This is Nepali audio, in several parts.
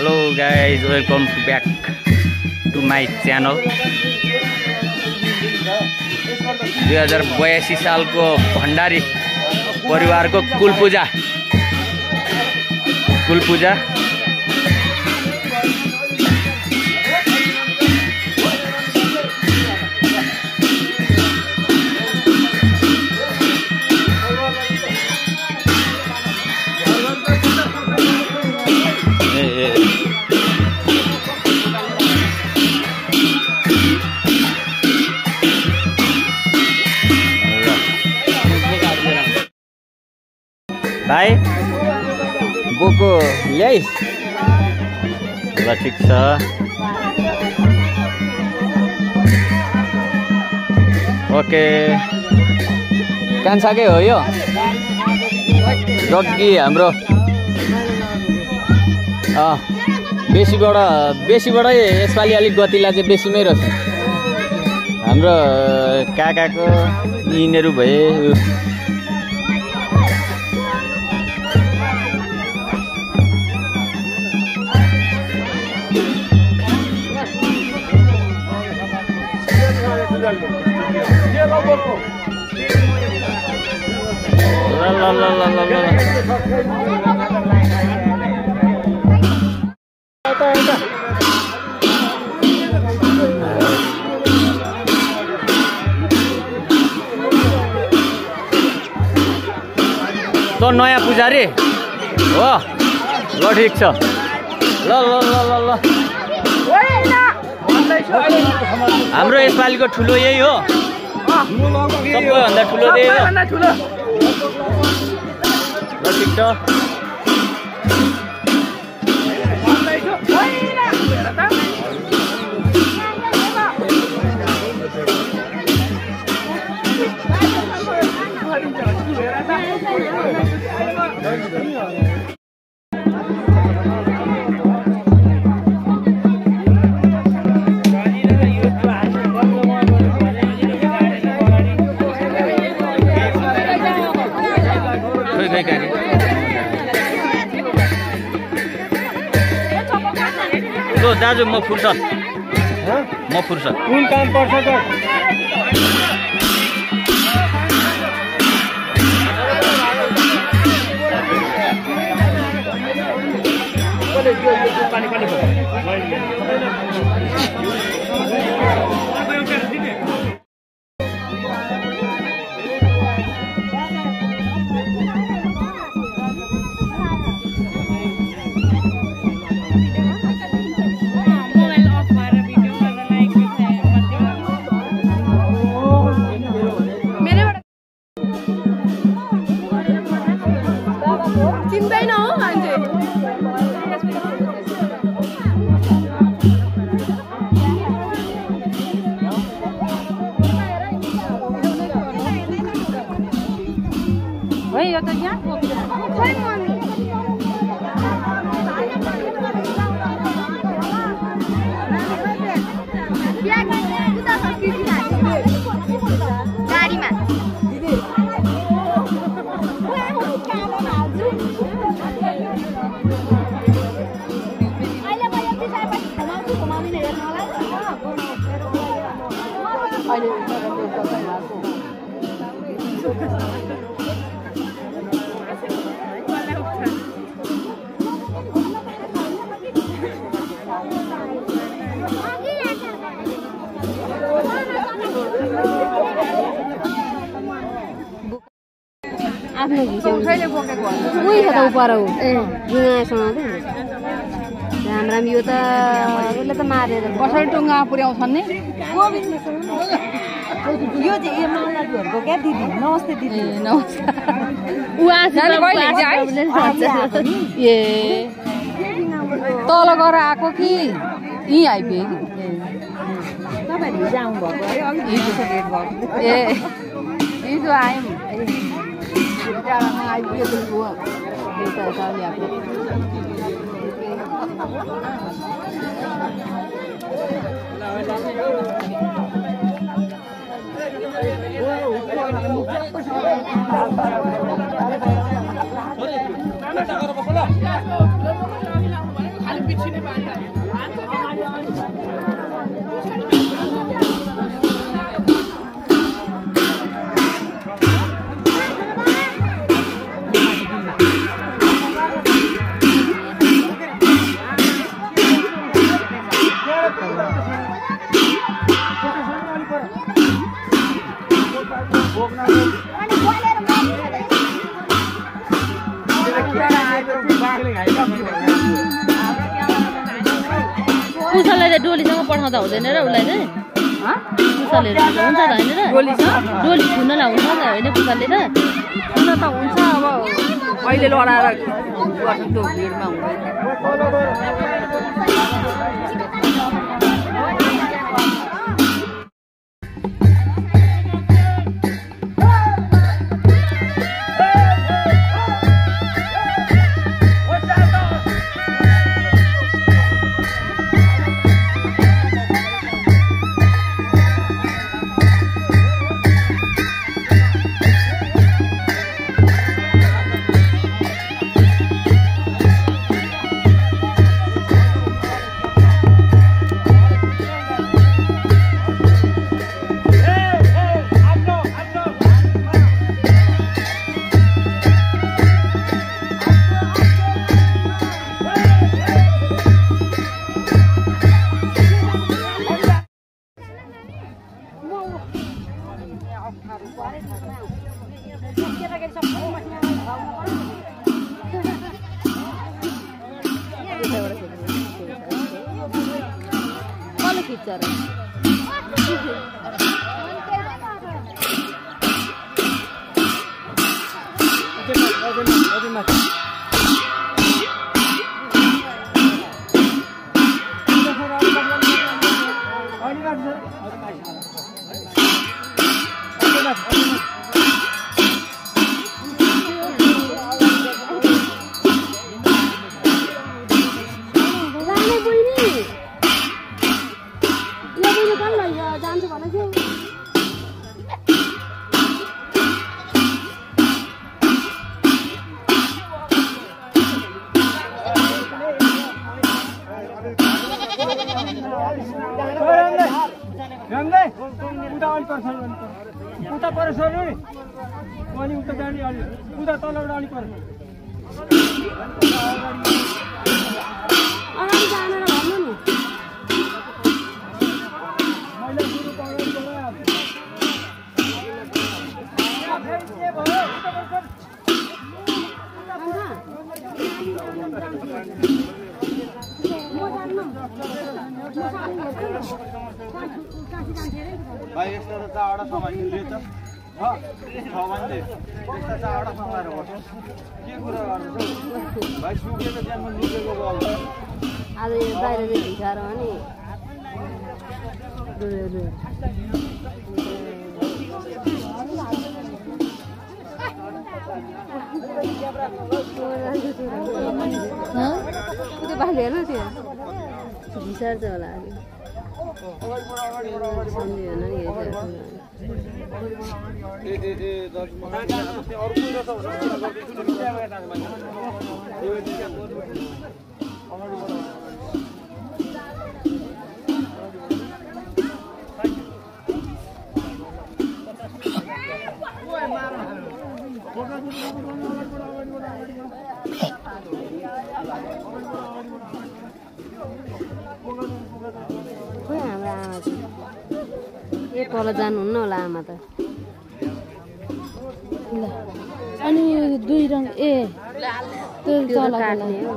Hello guys, welcome back to my channel. 2082 सालको भण्डारी परिवारको कुल पूजा भाइ बोको ल्याइस ल ठिक छ ओके कान्छाकै हो यो डग्गी हाम्रो बेसीबाटै यसपालि अलिक गतिला चाहिँ बेसीमै रहेछ हाम्रो काकाको यिनीहरू भए तो नयाँ पुजारी हो ल ठिक छ ल हाम्रो यसपालिको ठुलो यही हो सबैभन्दा ठुलो त्यही हो ल ठिक छ दाजु म फुर्सद कुन काम पर्छ त आफ्नो घिसेले बोकेको उही छ त उपर हो जुगासँग राम यो त यसले त मारेर कसरी टुङ्गा पुर्याउँछन् नि यो चाहिँ मालाजुहरूको क्या दिदी नमस्ते दिदी नमस्कार ए तल गएर आएको कि यहीँ आइपुग्यो ए हिजो आयौँ कुसले डोलीसँग पठाउँदा हुँदैन र उसलाई चाहिँ कुसले हुन्छ त होइन र डोली छुनलाई हुन्छ त होइन कुसले त छुन त हुन्छ अब अहिले लडाएर गर्छ त्यो भिडमा हुँदैन उता पर सर्नु नि अनि उता जाने अलि उता तलबाट अलि पर अगाडि जान र भन्नु नि मैले सुरु पाउनु पर्यो के भयो उता पर भाइ यस्तो त चावडा समाइले त छ भन्दै यस्तो चावडा समाएर बस्नु के कुरा गर्नु भाइ सुकेको ज्यानमा लुकेको बल आज यो बाहिर चाहिँ भिखाएर भने त्यो बाहिर हेर्नु त्यो भिसार चाहिँ होला सम्झिएन नि खोइ हाम्रो आमा चाहिँ ए तल जानुहुन्न होला आमा त ल अनि दुई रङ ए त्यो तल काट्ने हो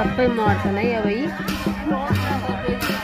सबै मर्छन् है अब यी